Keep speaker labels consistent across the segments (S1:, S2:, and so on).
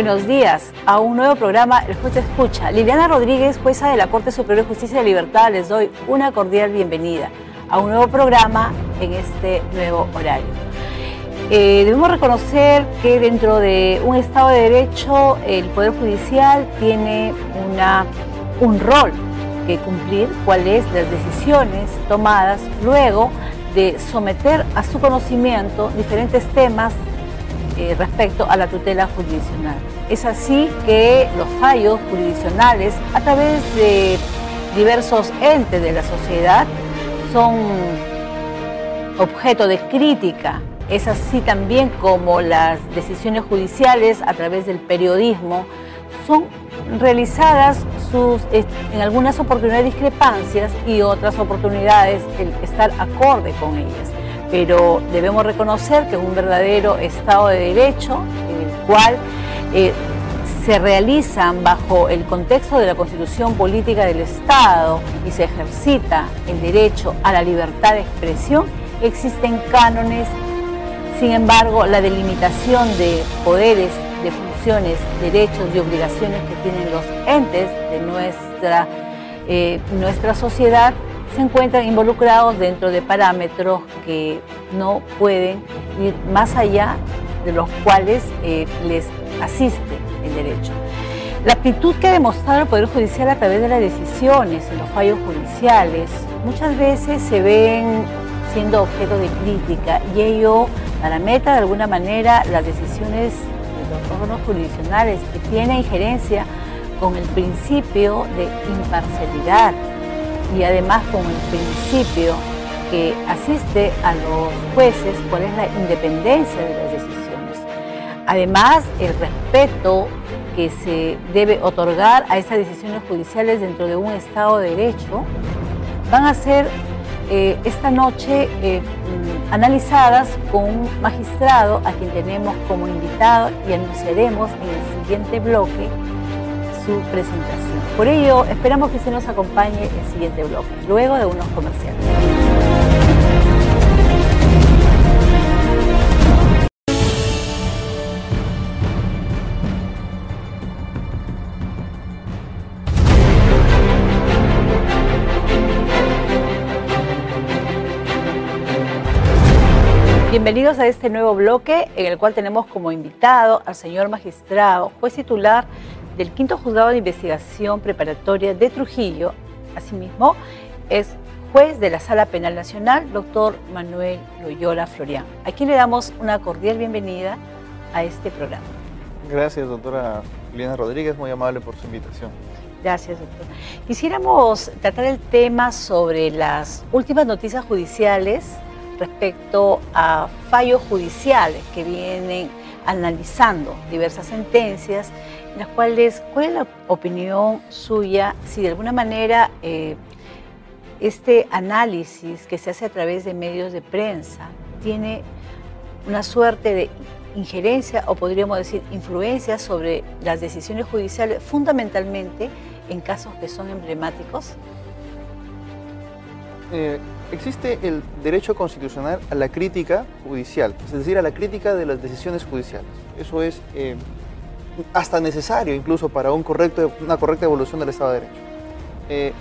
S1: Buenos días a un nuevo programa El Juez Te Escucha. Liliana Rodríguez, jueza de la Corte Superior de Justicia y de Libertad, les doy una cordial bienvenida a un nuevo programa en este nuevo horario. Debemos reconocer que dentro de un Estado de Derecho el Poder Judicial tiene un rol que cumplir, cuáles las decisiones tomadas luego de someter a su conocimiento diferentes temas respecto a la tutela jurisdiccional. Es así que los fallos jurisdiccionales a través de diversos entes de la sociedad son objeto de crítica. Es así también como las decisiones judiciales a través del periodismo son realizadas en algunas oportunidades discrepancias y otras oportunidades el estar acorde con ellas. Pero debemos reconocer que es un verdadero Estado de Derecho en el cual se realizan bajo el contexto de la Constitución Política del Estado y se ejercita el derecho a la libertad de expresión. Existen cánones, sin embargo, la delimitación de poderes, de funciones, derechos y obligaciones que tienen los entes de nuestra sociedad se encuentran involucrados dentro de parámetros que no pueden ir más allá de los cuales les asiste el derecho. La aptitud que ha demostrado el Poder Judicial a través de las decisiones y los fallos judiciales muchas veces se ven siendo objeto de crítica y ello parameta de alguna manera las decisiones de los órganos jurisdiccionales que tienen injerencia con el principio de imparcialidad y además con el principio que asiste a los jueces cuál es la independencia de las decisiones. Además, el respeto que se debe otorgar a estas decisiones judiciales dentro de un Estado de Derecho van a ser esta noche analizadas con un magistrado a quien tenemos como invitado y anunciaremos en el siguiente bloque su presentación. Por ello, esperamos que se nos acompañe el siguiente bloque, luego de unos comerciales. Bienvenidos a este nuevo bloque en el cual tenemos como invitado al señor magistrado, juez titular del Quinto Juzgado de Investigación Preparatoria de Trujillo. Asimismo, es juez de la Sala Penal Nacional, doctor Manuel Loyola Florián, a quien le damos una cordial bienvenida a este programa.
S2: Gracias, doctora Liliana Rodríguez, muy amable por su invitación.
S1: Gracias, doctor. Quisiéramos tratar el tema sobre las últimas noticias judiciales respecto a fallos judiciales que vienen analizando diversas sentencias, en las cuales, ¿cuál es la opinión suya si de alguna manera este análisis que se hace a través de medios de prensa tiene una suerte de injerencia o podríamos decir influencia sobre las decisiones judiciales, fundamentalmente en casos que son emblemáticos?
S2: Existe el derecho constitucional a la crítica judicial, es decir, a la crítica de las decisiones judiciales. Eso es hasta necesario incluso para una correcta evolución del Estado de Derecho.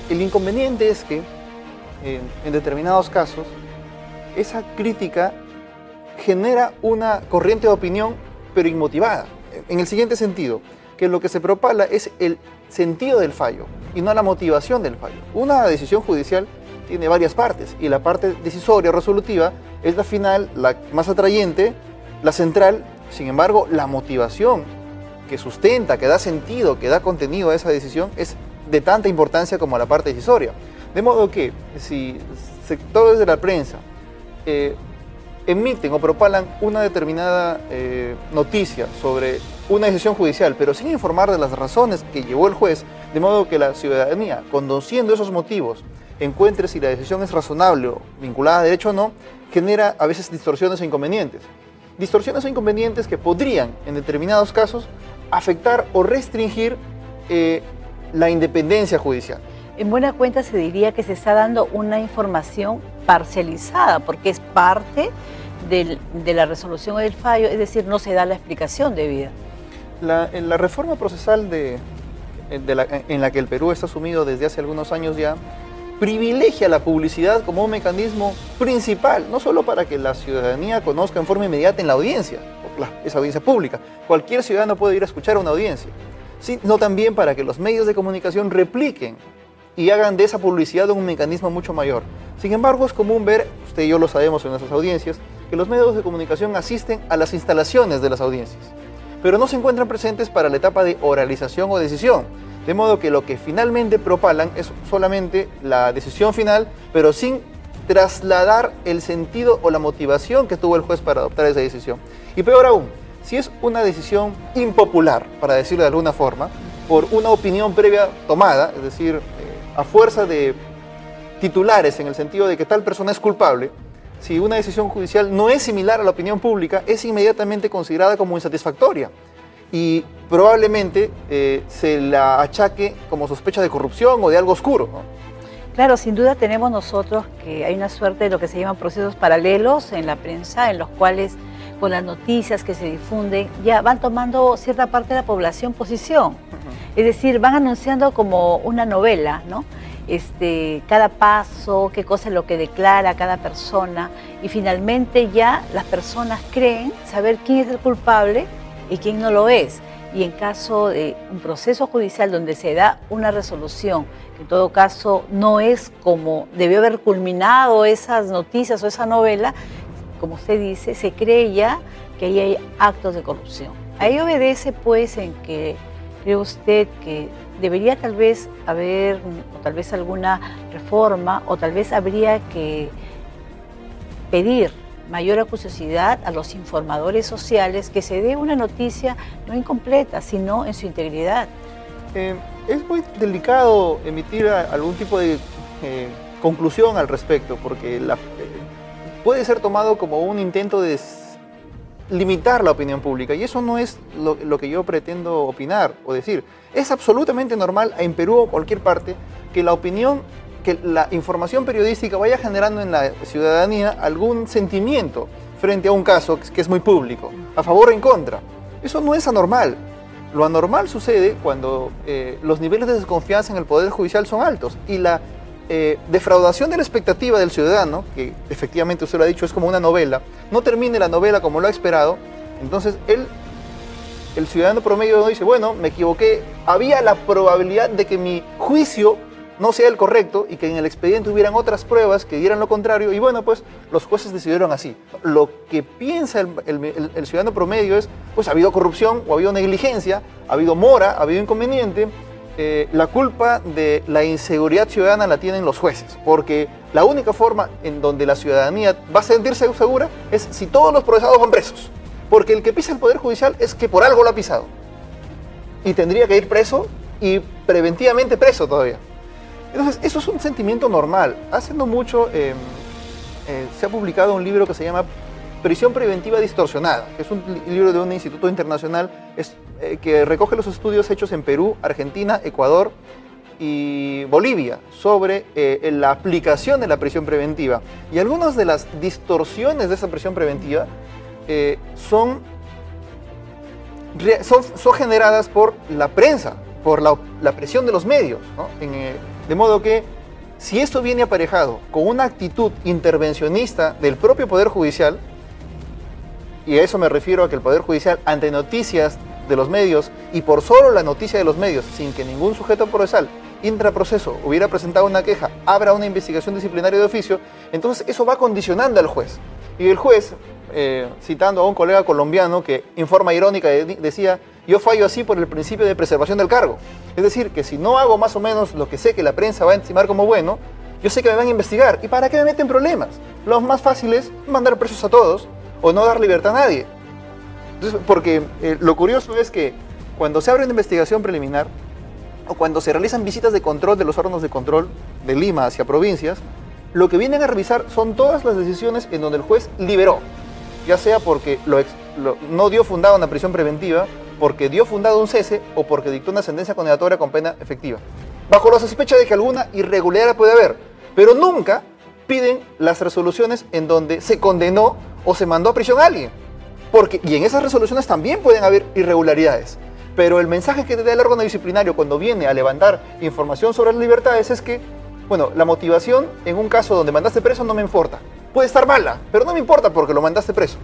S2: El inconveniente es que en determinados casos esa crítica genera una corriente de opinión pero inmotivada, en el siguiente sentido, que lo que se propala es el sentido del fallo y no la motivación del fallo. Una decisión judicial tiene varias partes y la parte decisoria o resolutiva es la final, la más atrayente, la central. Sin embargo, la motivación que sustenta, que da sentido, que da contenido a esa decisión es de tanta importancia como la parte decisoria. De modo que si sectores de la prensa emiten o propalan una determinada noticia sobre una decisión judicial, pero sin informar de las razones que llevó el juez, de modo que la ciudadanía, conociendo esos motivos, encuentre si la decisión es razonable o vinculada a derecho o no, genera a veces distorsiones e inconvenientes. Distorsiones e inconvenientes que podrían, en determinados casos, afectar o restringir la independencia judicial.
S1: En buena cuenta se diría que se está dando una información parcializada, porque es parte de la resolución del fallo, es decir, no se da la explicación debida.
S2: En la reforma procesal en la que el Perú está sumido desde hace algunos años ya, privilegia la publicidad como un mecanismo principal, no solo para que la ciudadanía conozca en forma inmediata en la audiencia, esa audiencia pública, cualquier ciudadano puede ir a escuchar una audiencia, sino también para que los medios de comunicación repliquen y hagan de esa publicidad un mecanismo mucho mayor. Sin embargo, es común ver, usted y yo lo sabemos en nuestras audiencias, que los medios de comunicación asisten a las instalaciones de las audiencias, pero no se encuentran presentes para la etapa de oralización o decisión, de modo que lo que finalmente propalan es solamente la decisión final, pero sin trasladar el sentido o la motivación que tuvo el juez para adoptar esa decisión. Y peor aún, si es una decisión impopular, para decirlo de alguna forma, por una opinión previa tomada, es decir, a fuerza de titulares en el sentido de que tal persona es culpable, si una decisión judicial no es similar a la opinión pública, es inmediatamente considerada como insatisfactoria y probablemente se la achaque como sospecha de corrupción o de algo oscuro, ¿no?
S1: Claro, sin duda tenemos nosotros que hay una suerte de lo que se llaman procesos paralelos en la prensa, en los cuales con las noticias que se difunden ya van tomando cierta parte de la población posición. Es decir, van anunciando como una novela, ¿no? Cada paso, qué cosa es lo que declara cada persona, y finalmente ya las personas creen saber quién es el culpable y quién no lo es. Y en caso de un proceso judicial donde se da una resolución, que en todo caso no es como debió haber culminado esas noticias o esa novela, como usted dice, se cree ya que ahí hay actos de corrupción. Ahí obedece pues en que cree usted que debería tal vez haber, o tal vez alguna reforma, o tal vez habría que pedir mayor acuciosidad a los informadores sociales, que se dé una noticia no incompleta, sino en su integridad.
S2: Es muy delicado emitir algún tipo de conclusión al respecto, porque puede ser tomado como un intento de limitar la opinión pública, y eso no es lo que yo pretendo opinar o decir. Es absolutamente normal en Perú o cualquier parte que la información periodística vaya generando en la ciudadanía algún sentimiento frente a un caso que es muy público, a favor o en contra. Eso no es anormal. Lo anormal sucede cuando los niveles de desconfianza en el Poder Judicial son altos y la defraudación de la expectativa del ciudadano, que efectivamente usted lo ha dicho, es como una novela, no termine la novela como lo ha esperado, entonces el ciudadano promedio dice, bueno, me equivoqué, había la probabilidad de que mi juicio no sea el correcto y que en el expediente hubieran otras pruebas que dieran lo contrario, y bueno, pues los jueces decidieron así. Lo que piensa el ciudadano promedio es, pues ha habido corrupción o ha habido negligencia, ha habido mora, ha habido inconveniente. La culpa de la inseguridad ciudadana la tienen los jueces, porque la única forma en donde la ciudadanía va a sentirse segura es si todos los procesados van presos, porque el que pisa el Poder Judicial es que por algo lo ha pisado y tendría que ir preso y preventivamente preso todavía. Entonces eso es un sentimiento normal. Hace no mucho se ha publicado un libro que se llama Prisión Preventiva Distorsionada, que es un libro de un instituto internacional que recoge los estudios hechos en Perú, Argentina, Ecuador y Bolivia sobre la aplicación de la prisión preventiva. Y algunas de las distorsiones de esa prisión preventiva son generadas por la prensa, por la presión de los medios, ¿no? De modo que si esto viene aparejado con una actitud intervencionista del propio Poder Judicial, y a eso me refiero a que el Poder Judicial, ante noticias de los medios y por solo la noticia de los medios, sin que ningún sujeto procesal intraproceso hubiera presentado una queja, abra una investigación disciplinaria de oficio, entonces eso va condicionando al juez. Y el juez, citando a un colega colombiano que en forma irónica decía, yo fallo así por el principio de preservación del cargo. Es decir, que si no hago más o menos lo que sé que la prensa va a estimar como bueno, yo sé que me van a investigar. ¿Y para qué me meten problemas? Lo más fácil es mandar presos a todos o no dar libertad a nadie. Entonces, porque lo curioso es que cuando se abre una investigación preliminar o cuando se realizan visitas de control de los órganos de control de Lima hacia provincias, lo que vienen a revisar son todas las decisiones en donde el juez liberó, ya sea porque no dio fundado una prisión preventiva, porque dio fundado un cese o porque dictó una sentencia condenatoria con pena efectiva, bajo la sospecha de que alguna irregularidad puede haber, pero nunca piden las resoluciones en donde se condenó o se mandó a prisión a alguien, y en esas resoluciones también pueden haber irregularidades. Pero el mensaje que te da el órgano disciplinario cuando viene a levantar información sobre las libertades es que, bueno, la motivación en un caso donde mandaste preso no me importa. Puede estar mala, pero no me importa porque lo mandaste preso.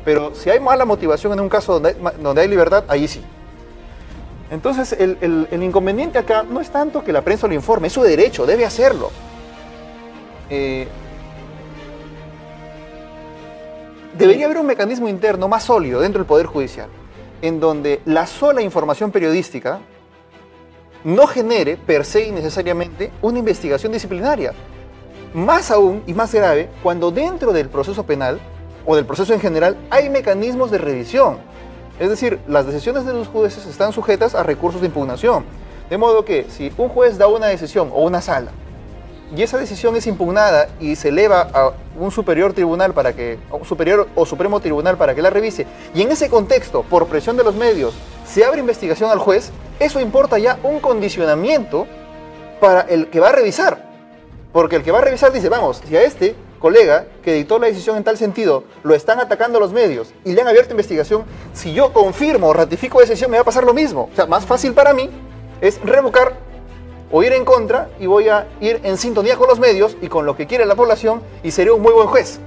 S2: Pero si hay mala motivación en un caso donde hay libertad, ahí sí. Entonces, el inconveniente acá no es tanto que la prensa lo informe, es su derecho, debe hacerlo. Debería haber un mecanismo interno más sólido dentro del Poder Judicial, en donde la sola información periodística no genere per se y necesariamente una investigación disciplinaria. Más aún y más grave, cuando dentro del proceso penal o del proceso en general hay mecanismos de revisión. Es decir, las decisiones de los jueces están sujetas a recursos de impugnación. De modo que si un juez da una decisión o una sala y esa decisión es impugnada y se eleva a un superior tribunal un superior o supremo tribunal para que la revise, y en ese contexto, por presión de los medios, se abre investigación al juez, eso importa ya un condicionamiento para el que va a revisar. Porque el que va a revisar dice, vamos, si a este colega que dictó la decisión en tal sentido lo están atacando los medios y le han abierto investigación, si yo confirmo o ratifico esa decisión me va a pasar lo mismo. O sea, más fácil para mí es revocar o ir en contra y voy a ir en sintonía con los medios y con lo que quiere la población y seré un muy buen juez.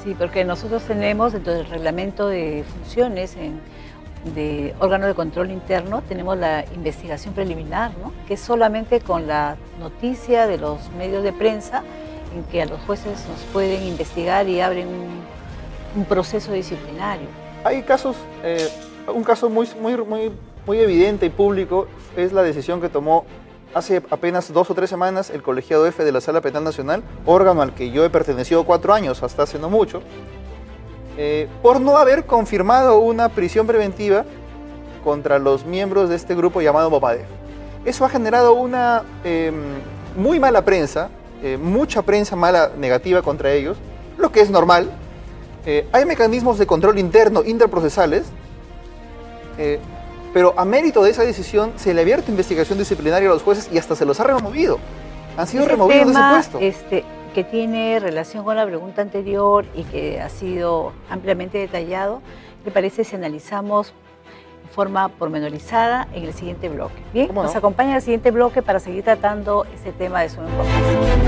S1: Sí, porque nosotros tenemos dentro del reglamento de funciones de órgano de control interno, tenemos la investigación preliminar, ¿no? Que es solamente con la noticia de los medios de prensa en que a los jueces nos pueden investigar y abren un proceso disciplinario.
S2: Hay casos, un caso muy evidente y público es la decisión que tomó hace apenas 2 o 3 semanas el colegiado F de la Sala Penal Nacional, órgano al que yo he pertenecido 4 años, hasta hace no mucho, por no haber confirmado una prisión preventiva contra los miembros de este grupo llamado Movadef. Eso ha generado una muy mala prensa, mucha prensa mala negativa contra ellos, lo que es normal. Hay mecanismos de control interno, interprocesales, pero a mérito de esa decisión se le ha abierto investigación disciplinaria a los jueces y hasta se los ha removido. Han sido removidos de ese puesto.
S1: Que tiene relación con la pregunta anterior y que ha sido ampliamente detallado, ¿le parece si analizamos de forma pormenorizada en el siguiente bloque? Bien, nos acompaña el siguiente bloque para seguir tratando este tema de suma importancia.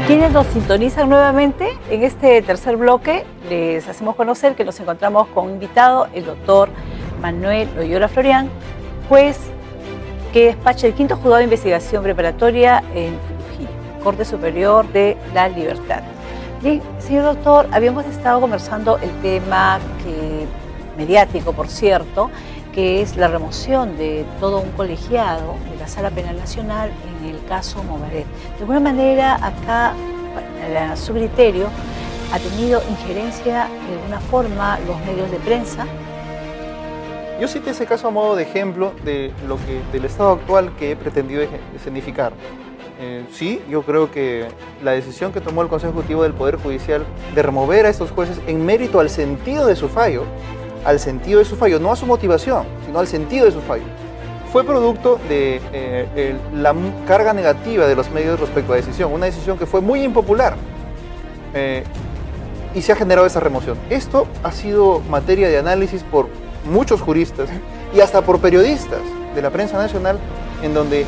S1: Quienes nos sintonizan nuevamente en este tercer bloque, les hacemos conocer que nos encontramos con un invitado, el doctor Manuel Loyola Florián, juez que despacha el 5º Juzgado de Investigación Preparatoria en Trujillo, Corte Superior de la Libertad. Bien, señor doctor, habíamos estado conversando el tema mediático, por cierto, que es la remoción de todo un colegiado de la Sala Penal Nacional en el caso Movadef. De alguna manera, acá, a su criterio, ha tenido injerencia de alguna forma los medios de prensa.
S2: Yo cité ese caso a modo de ejemplo del estado actual que he pretendido escenificar. Sí, yo creo que la decisión que tomó el Consejo Ejecutivo del Poder Judicial de remover a estos jueces en mérito al sentido de su fallo, no a su motivación, sino al sentido de su fallo, fue producto de la carga negativa de los medios respecto a la decisión, una decisión que fue muy impopular y se ha generado esa remoción. Esto ha sido materia de análisis por muchos juristas y hasta por periodistas de la prensa nacional, en donde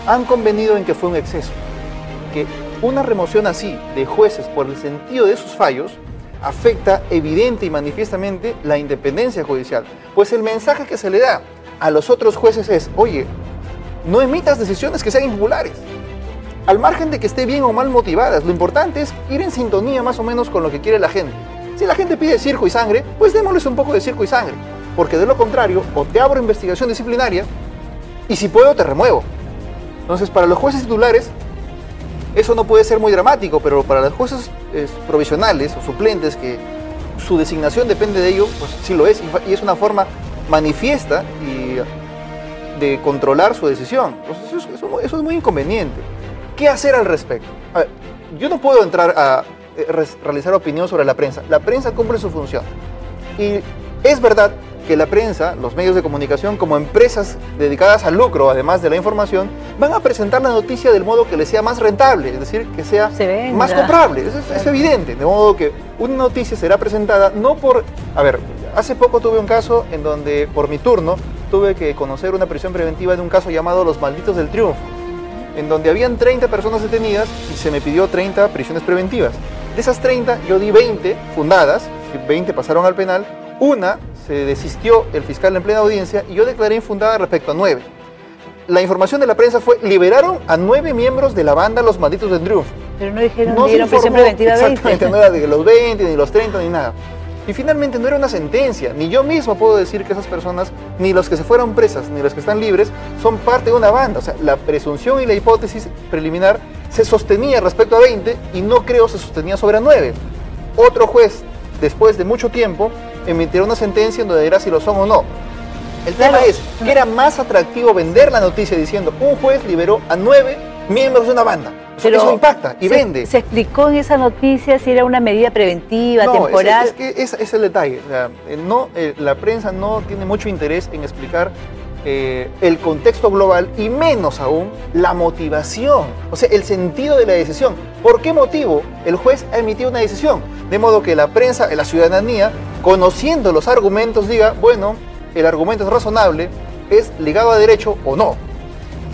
S2: han convenido en que fue un exceso, que una remoción así de jueces por el sentido de sus fallos afecta evidente y manifiestamente la independencia judicial, pues el mensaje que se le da a los otros jueces es, oye, no emitas decisiones que sean impopulares, al margen de que esté bien o mal motivadas, lo importante es ir en sintonía más o menos con lo que quiere la gente. Si la gente pide circo y sangre, pues démosles un poco de circo y sangre, porque de lo contrario, o te abro investigación disciplinaria, y si puedo te remuevo. Entonces, para los jueces titulares, eso no puede ser muy dramático, pero para los jueces provisionales o suplentes, que su designación depende de ello, pues sí lo es, y es una forma manifiesta de controlar su decisión. Entonces, eso es muy inconveniente. ¿Qué hacer al respecto? A ver, yo no puedo entrar a realizar opinión sobre la prensa. La prensa cumple su función. Y es verdad que la prensa, los medios de comunicación, como empresas dedicadas al lucro, además de la información, van a presentar la noticia del modo que les sea más rentable, es decir, que sea más comprable. Eso es evidente, de modo que una noticia será presentada no por... A ver, hace poco tuve un caso en donde, por mi turno, tuve que conocer una prisión preventiva de un caso llamado Los Malditos del Triunfo, en donde habían 30 personas detenidas y se me pidió 30 prisiones preventivas. De esas 30, yo di 20 fundadas, 20 pasaron al penal, una se desistió el fiscal en plena audiencia y yo declaré infundada respecto a 9. La información de la prensa fue, liberaron a 9 miembros de la banda Los Malditos del Triunfo.
S1: Pero no dijeron, no dieron prisión preventiva 20.
S2: Exactamente, no era de los 20, ni los 30, ni nada. Y finalmente no era una sentencia, ni yo mismo puedo decir que esas personas, ni los que se fueron presas, ni los que están libres, son parte de una banda. O sea, la presunción y la hipótesis preliminar se sostenía respecto a 20 y no creo se sostenía sobre 9. Otro juez, después de mucho tiempo, emitirá una sentencia en donde dirá si lo son o no. El tema es que era más atractivo vender la noticia diciendo un juez liberó a 9 miembros de una banda. Pero eso impacta y vende.
S1: ¿Se explicó en esa noticia si era una medida preventiva, temporal?
S2: Es que es el detalle. O sea, la prensa no tiene mucho interés en explicar el contexto global y menos aún la motivación, o sea, el sentido de la decisión. ¿Por qué motivo el juez ha emitido una decisión? De modo que la prensa, la ciudadanía, conociendo los argumentos, diga, bueno, el argumento es razonable, es ligado a derecho o no.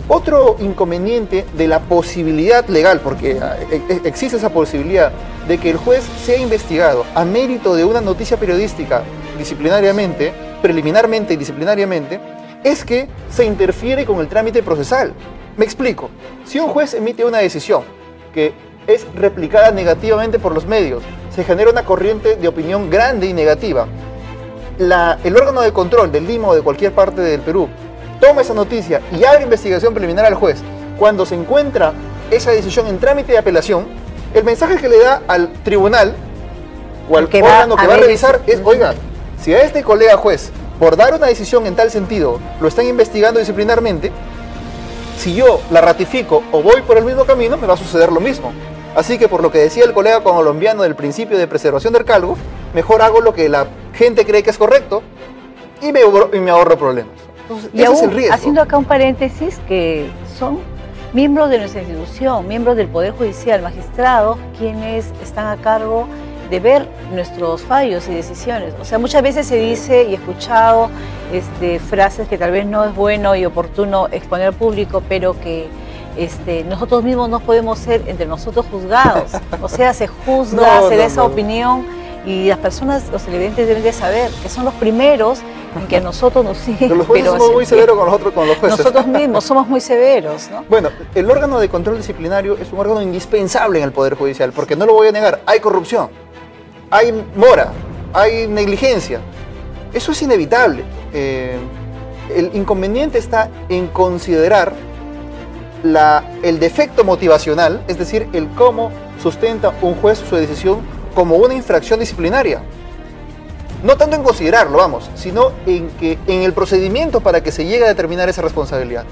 S2: Otro inconveniente de la posibilidad legal, porque existe esa posibilidad de que el juez sea investigado a mérito de una noticia periodística disciplinariamente, preliminarmente y disciplinariamente, es que se interfiere con el trámite procesal. Me explico. Si un juez emite una decisión que es replicada negativamente por los medios, se genera una corriente de opinión grande y negativa. El órgano de control del Lima o de cualquier parte del Perú toma esa noticia y abre investigación preliminar al juez. Cuando se encuentra esa decisión en trámite de apelación, el mensaje que le da al tribunal o al órgano que va a revisar es, oiga, si a este colega juez, por dar una decisión en tal sentido, lo están investigando disciplinarmente, si yo la ratifico o voy por el mismo camino, me va a suceder lo mismo. Así que por lo que decía el colega colombiano del principio de preservación del cargo, mejor hago lo que la gente cree que es correcto y me ahorro problemas. Entonces,
S1: y
S2: ese
S1: aún,
S2: es el riesgo.
S1: haciendo acá un paréntesis, que son miembros de nuestra institución, miembros del Poder Judicial, magistrados, quienes están a cargo de ver nuestros fallos y decisiones. O sea, muchas veces se dice y he escuchado frases que tal vez no es bueno y oportuno exponer al público, pero que nosotros mismos no podemos ser entre nosotros juzgados. O sea, se juzga, se da esa opinión y las personas, los televidentes deben de saber que son los primeros en que a nosotros nos siguen.
S2: Pero los jueces somos muy severos con los jueces.
S1: Nosotros mismos somos muy severos, ¿no?
S2: Bueno, el órgano de control disciplinario es un órgano indispensable en el Poder Judicial, porque no lo voy a negar, hay corrupción, hay mora, hay negligencia. Eso es inevitable. El inconveniente está en considerar el defecto motivacional, es decir, el cómo sustenta un juez su decisión como una infracción disciplinaria. No tanto en considerarlo, vamos, sino en el procedimiento para que se llegue a determinar esa responsabilidad.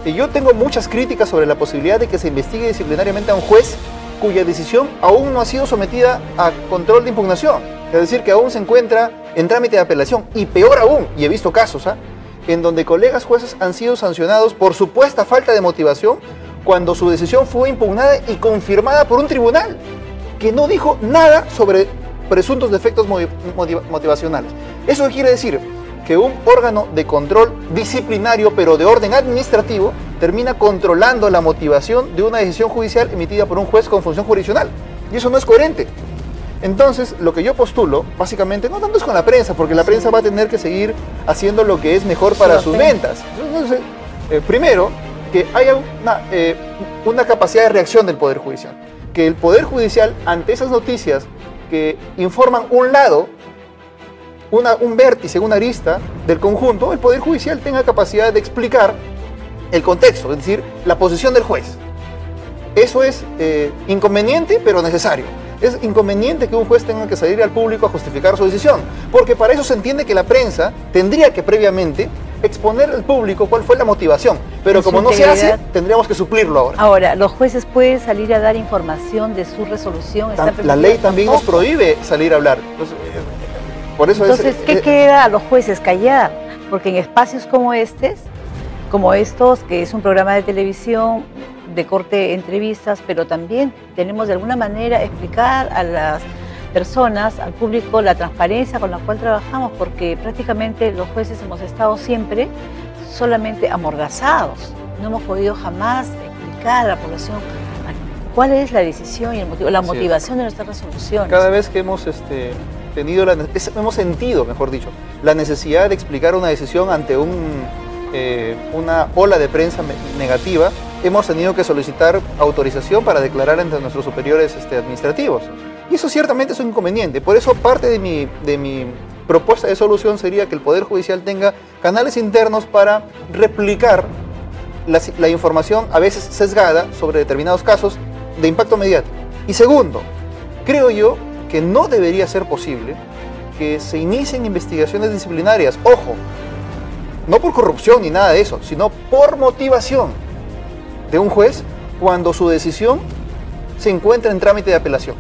S2: Y yo tengo muchas críticas sobre la posibilidad de que se investigue disciplinariamente a un juez cuya decisión aún no ha sido sometida a control de impugnación. Es decir, que aún se encuentra en trámite de apelación. Y peor aún, y he visto casos, en donde colegas jueces han sido sancionados por supuesta falta de motivación cuando su decisión fue impugnada y confirmada por un tribunal que no dijo nada sobre presuntos defectos motivacionales. Eso quiere decir que un órgano de control disciplinario, pero de orden administrativo, termina controlando la motivación de una decisión judicial emitida por un juez con función jurisdiccional. Y eso no es coherente. Entonces, lo que yo postulo, básicamente, no tanto es con la prensa, porque la prensa va a tener que seguir haciendo lo que es mejor para sus ventas. Entonces, primero, que haya una capacidad de reacción del Poder Judicial. Que el Poder Judicial, ante esas noticias que informan un lado, un vértice, una arista del conjunto, el Poder Judicial tenga capacidad de explicar el contexto, es decir, la posición del juez. Eso es inconveniente, pero necesario. Es inconveniente que un juez tenga que salir al público a justificar su decisión, porque para eso se entiende que la prensa tendría que previamente exponer al público cuál fue la motivación, pero como no se hace, tendríamos que suplirlo ahora.
S1: Ahora, ¿los jueces pueden salir a dar información de su resolución?
S2: La ley también nos prohíbe salir a hablar. Entonces, Por eso
S1: entonces, ¿qué queda a los jueces? Callar, porque en espacios como estos, que es un programa de televisión de corte entrevistas, pero también tenemos de alguna manera explicar a las personas, al público, la transparencia con la cual trabajamos, porque prácticamente los jueces hemos estado siempre solamente amordazados. No hemos podido jamás explicar a la población cuál es la decisión y el motivo, la motivación de nuestras resoluciones.
S2: Cada vez que hemos hemos sentido, mejor dicho, la necesidad de explicar una decisión ante una ola de prensa negativa, hemos tenido que solicitar autorización para declarar ante nuestros superiores administrativos. Y eso ciertamente es un inconveniente. Por eso parte de mi propuesta de solución sería que el Poder Judicial tenga canales internos para replicar la información a veces sesgada sobre determinados casos de impacto mediático. Y segundo, creo yo que no debería ser posible que se inicien investigaciones disciplinarias, ojo, no por corrupción ni nada de eso, sino por motivación de un juez cuando su decisión se encuentra en trámite de apelación.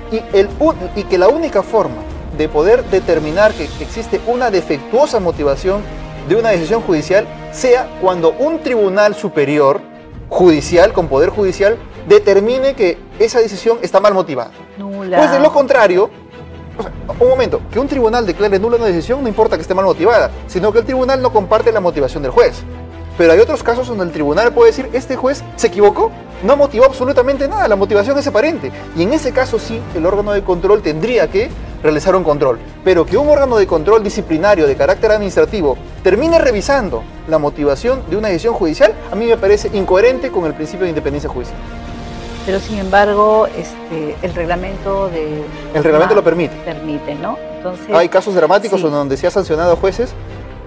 S2: Y que la única forma de poder determinar que existe una defectuosa motivación de una decisión judicial sea cuando un tribunal superior judicial, con poder judicial, determine que esa decisión está mal motivada.
S1: Nula.
S2: Pues de lo contrario, un momento, que un tribunal declare nula una decisión no importa que esté mal motivada, sino que el tribunal no comparte la motivación del juez. Pero hay otros casos donde el tribunal puede decir, este juez se equivocó, no motivó absolutamente nada, la motivación es aparente. Y en ese caso sí, el órgano de control tendría que realizar un control. Pero que un órgano de control disciplinario de carácter administrativo termine revisando la motivación de una decisión judicial, a mí me parece incoherente con el principio de independencia judicial.
S1: Pero sin embargo, el reglamento
S2: lo permite.
S1: Permite, ¿no? Entonces,
S2: hay casos dramáticos
S1: sí,
S2: donde se ha sancionado a jueces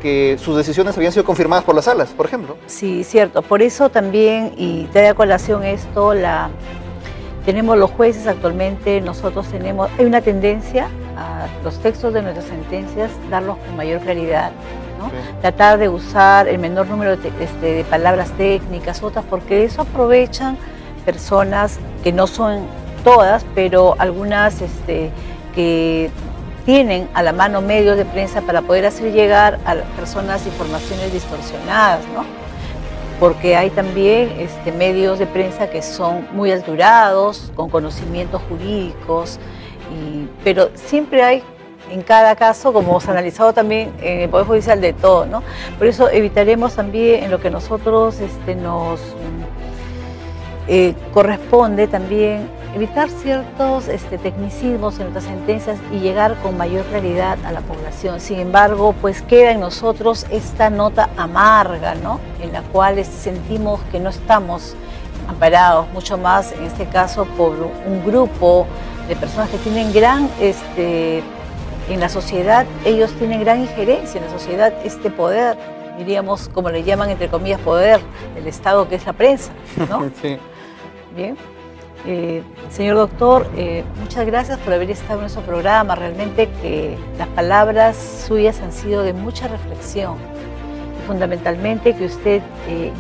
S2: que sus decisiones habían sido confirmadas por las salas, por ejemplo.
S1: Sí, cierto. Por eso también, y trae a colación esto, tenemos los jueces actualmente, hay una tendencia a los textos de nuestras sentencias darlos con mayor claridad, ¿no? Sí. Tratar de usar el menor número de palabras técnicas, otras, porque eso aprovechan personas que no son todas, pero algunas que tienen a la mano medios de prensa para poder hacer llegar a las personas informaciones distorsionadas, ¿no? Porque hay también medios de prensa que son muy alturados, con conocimientos jurídicos, pero siempre hay en cada caso, como hemos analizado también en el Poder Judicial, de todo, ¿no? Por eso evitaremos también en lo que nosotros nos corresponde también evitar ciertos tecnicismos en nuestras sentencias y llegar con mayor claridad a la población. Sin embargo, pues queda en nosotros esta nota amarga, ¿no? En la cual sentimos que no estamos amparados, mucho más en este caso por un grupo de personas que tienen en la sociedad, ellos tienen gran injerencia en la sociedad, este poder, diríamos, como le llaman entre comillas, poder del Estado, que es la prensa, ¿no?
S2: Sí.
S1: Bien. Señor doctor, muchas gracias por haber estado en nuestro programa. Realmente que las palabras suyas han sido de mucha reflexión y fundamentalmente que usted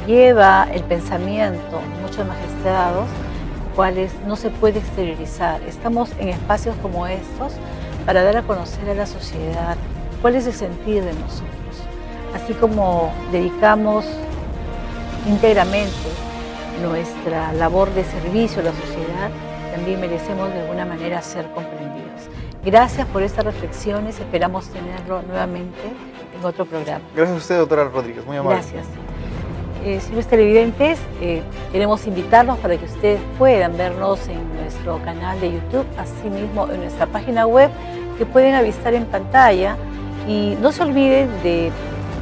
S1: lleva el pensamiento de muchos magistrados, cuales no se puede exteriorizar. Estamos en espacios como estos para dar a conocer a la sociedad cuál es el sentir de nosotros, así como dedicamos íntegramente nuestra labor de servicio a la sociedad, también merecemos de alguna manera ser comprendidos. Gracias por estas reflexiones, esperamos tenerlo nuevamente en otro programa.
S2: Gracias a usted, doctora Rodríguez, muy amable.
S1: Gracias. Señores televidentes, queremos invitarlos para que ustedes puedan vernos en nuestro canal de YouTube, asimismo en nuestra página web, que pueden avistar en pantalla, y no se olviden de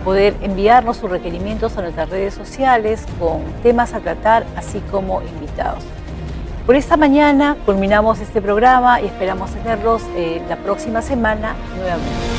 S1: poder enviarnos sus requerimientos a nuestras redes sociales con temas a tratar, así como invitados. Por esta mañana culminamos este programa y esperamos tenerlos la próxima semana nuevamente.